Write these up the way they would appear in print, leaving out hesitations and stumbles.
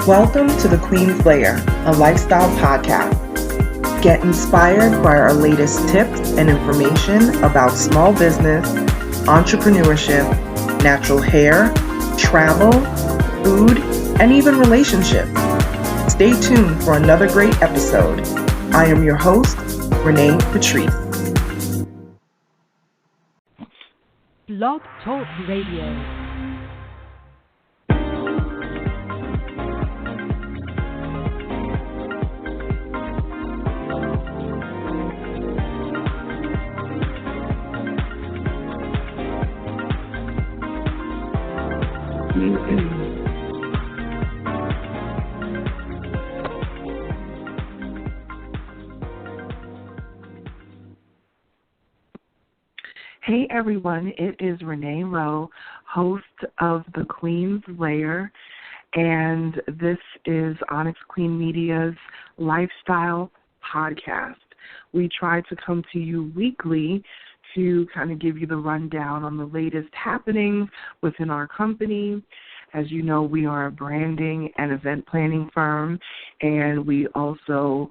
Welcome to the Queen's Lair, a lifestyle podcast. Get inspired by our latest tips and information about small business, entrepreneurship, natural hair, travel, food, and even relationships. Stay tuned for another great episode. I am your host, Renée Patrice. Blog Talk Radio. Hey everyone, it is Renée Lowe, host of the Queen's Lair, and this is OnyxQueen Media's lifestyle podcast. We try to come to you weekly to kind of give you the rundown on the latest happenings within our company. As you know, we are a branding and event planning firm, and we also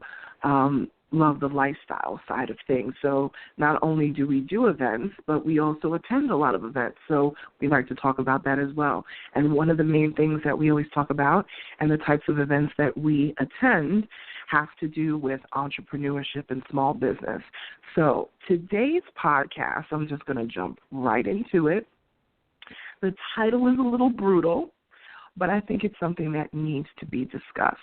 love the lifestyle side of things. So not only do we do events, but we also attend a lot of events. So we like to talk about that as well. And one of the main things that we always talk about and the types of events that we attend have to do with entrepreneurship and small business. So today's podcast, I'm just going to jump right into it. The title is a little brutal, but I think it's something that needs to be discussed.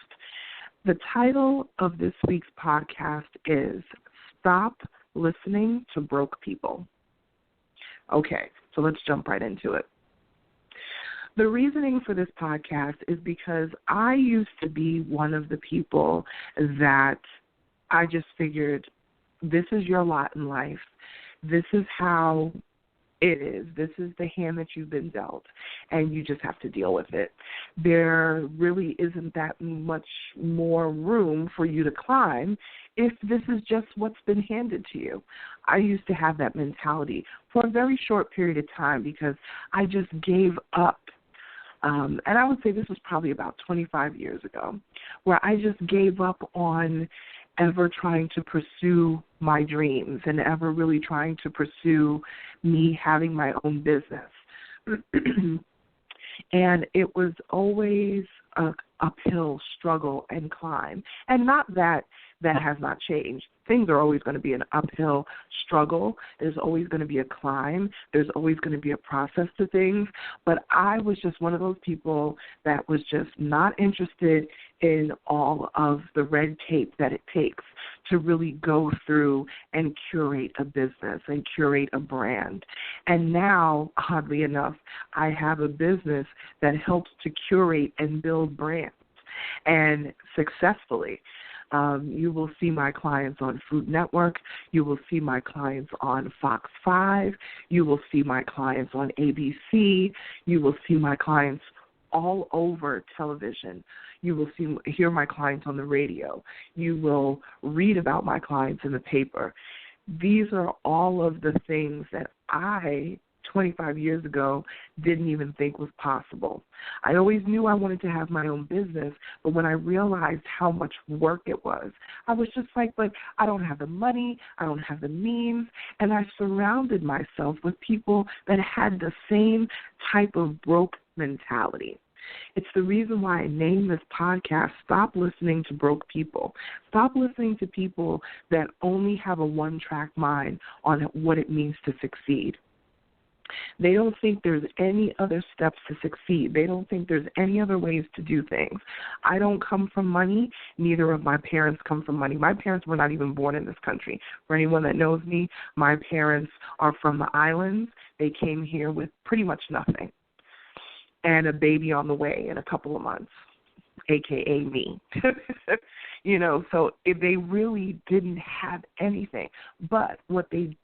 The title of this week's podcast is Stop Listening to Broke People. Okay, so let's jump right into it. The reasoning for this podcast is because I used to be one of the people that I just figured this is your lot in life. This is how it is. This is the hand that you've been dealt, and you just have to deal with it. There really isn't that much more room for you to climb if this is just what's been handed to you. I used to have that mentality for a very short period of time because I just gave up. And I would say this was probably about 25 years ago, where I just gave up on ever trying to pursue my dreams and ever really trying to pursue me having my own business. And it was always a uphill struggle and climb. And not that that has not changed. Things are always going to be an uphill struggle. There's always going to be a climb. There's always going to be a process to things. But I was just one of those people that was just not interested in all of the red tape that it takes to really go through and curate a business and curate a brand. And now, oddly enough, I have a business that helps to curate and build brands, and successfully. You will see my clients on Food Network. You will see my clients on Fox 5. You will see my clients on ABC. You will see my clients all over television. You will hear my clients on the radio. You will read about my clients in the paper. These are all of the things that I 25 years ago didn't even think was possible. I always knew I wanted to have my own business, but when I realized how much work it was, I was just like, but I don't have the money, I don't have the means, and I surrounded myself with people that had the same type of broke mentality. It's the reason why I named this podcast, Stop Listening to Broke People. Stop listening to people that only have a one-track mind on what it means to succeed. They don't think there's any other steps to succeed. They don't think there's any other ways to do things. I don't come from money. Neither of my parents come from money. My parents were not even born in this country. For anyone that knows me, my parents are from the islands. They came here with pretty much nothing and a baby on the way in a couple of months, a.k.a. me. So they really didn't have anything. But what they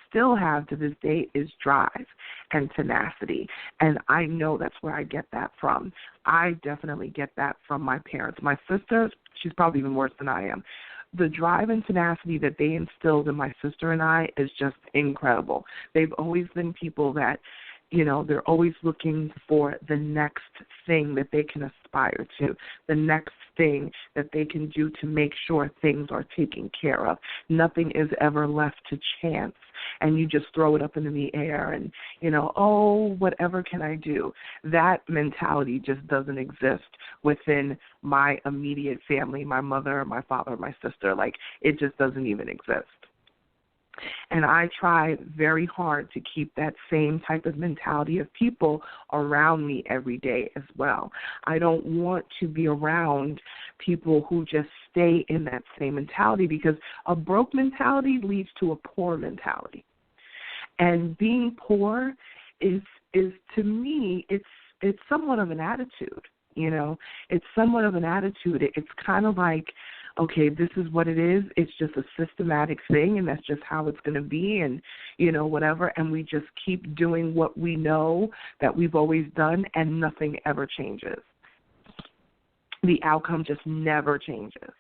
still have to this day is drive and tenacity. And I know that's where I get that from. I definitely get that from my parents. My sister, she's probably even worse than I am. The drive and tenacity that they instilled in my sister and I is just incredible. They've always been people that They're always looking for the next thing that they can aspire to, the next thing that they can do to make sure things are taken care of. Nothing is ever left to chance, and you just throw it up into the air and, whatever can I do? That mentality just doesn't exist within my immediate family, my mother, my father, my sister. Like, it just doesn't even exist. And I try very hard to keep that same type of mentality of people around me every day as well. I don't want to be around people who just stay in that same mentality, because a broke mentality leads to a poor mentality. And being poor is to me, it's somewhat of an attitude. It's somewhat of an attitude. It's kind of like, okay, this is what it is. It's just a systematic thing, and that's just how it's going to be, and, whatever. And we just keep doing what we know that we've always done, and nothing ever changes. The outcome just never changes.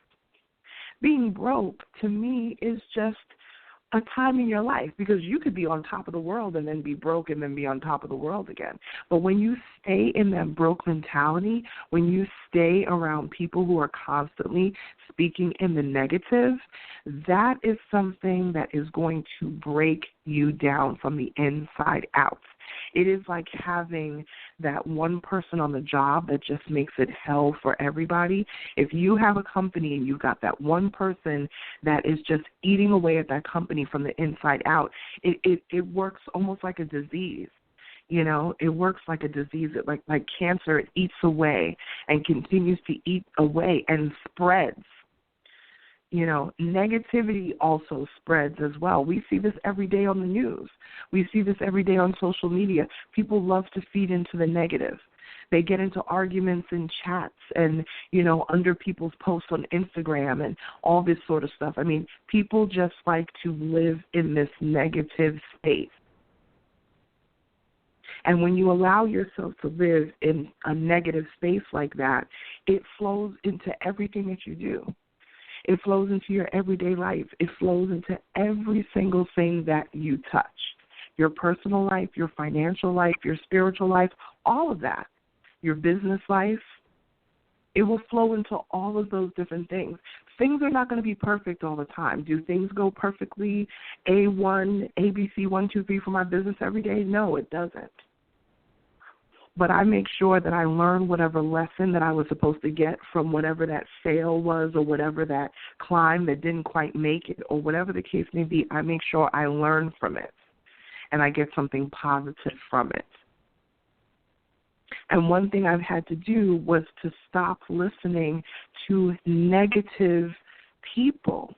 Being broke, to me, is just a time in your life, because you could be on top of the world and then be broke and then be on top of the world again. But when you stay in that broke mentality, when you stay around people who are constantly speaking in the negative, that is something that is going to break you down from the inside out. It is like having that one person on the job that just makes it hell for everybody. If you have a company and you've got that one person that is just eating away at that company from the inside out, it works almost like a disease. It works like a disease. Like cancer, it eats away and continues to eat away and spreads. Negativity also spreads as well. We see this every day on the news. We see this every day on social media. People love to feed into the negative. They get into arguments and chats and, under people's posts on Instagram and all this sort of stuff. I mean, people just like to live in this negative space. And when you allow yourself to live in a negative space like that, it flows into everything that you do. It flows into your everyday life. It flows into every single thing that you touch. Your personal life, your financial life, your spiritual life, all of that. Your business life, it will flow into all of those different things. Things are not going to be perfect all the time. Do things go perfectly A1, ABC, 1, 2, 3 for my business every day? No, it doesn't. But I make sure that I learn whatever lesson that I was supposed to get from whatever that sale was or whatever that climb that didn't quite make it or whatever the case may be. I make sure I learn from it and I get something positive from it. And one thing I've had to do was to stop listening to negative people.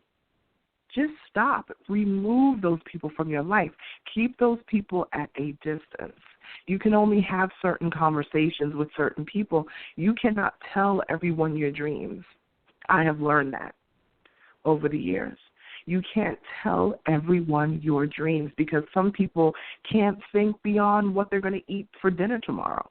Just stop. Remove those people from your life. Keep those people at a distance. You can only have certain conversations with certain people. You cannot tell everyone your dreams. I have learned that over the years. You can't tell everyone your dreams because some people can't think beyond what they're going to eat for dinner tomorrow.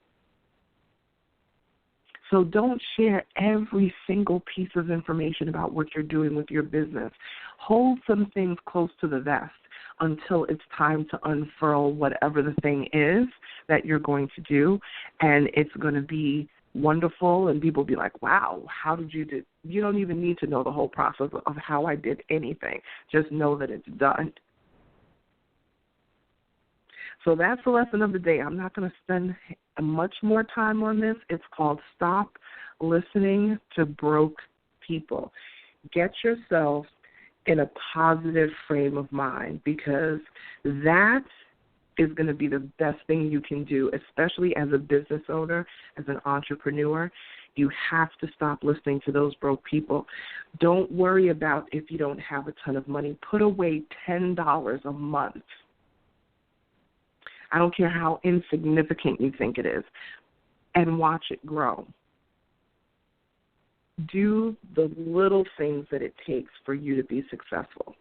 So don't share every single piece of information about what you're doing with your business. Hold some things close to the vest until it's time to unfurl whatever the thing is that you're going to do, and it's going to be wonderful, and people will be like, wow, how did you do? You don't even need to know the whole process of how I did anything. Just know that it's done. So that's the lesson of the day. I'm not going to spend much more time on this. It's called Stop Listening to Broke People. Get yourself in a positive frame of mind because that is going to be the best thing you can do, especially as a business owner, as an entrepreneur. You have to stop listening to those broke people. Don't worry about if you don't have a ton of money. Put away $10 a month. I don't care how insignificant you think it is, and watch it grow. Do the little things that it takes for you to be successful.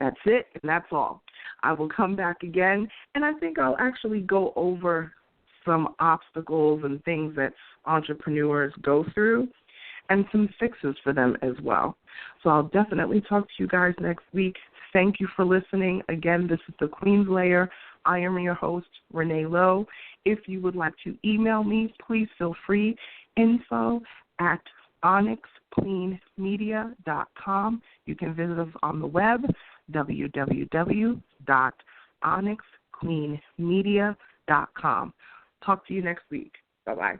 That's it, and that's all. I will come back again, and I think I'll actually go over some obstacles and things that entrepreneurs go through and some fixes for them as well. So I'll definitely talk to you guys next week. thank you for listening. Again, this is the Queen's Layer. I am your host, Renée Lowe. If you would like to email me, please feel free. info@OnyxQueenMedia.com. You can visit us on the web, www.OnyxQueenMedia.com. Talk to you next week. Bye-bye.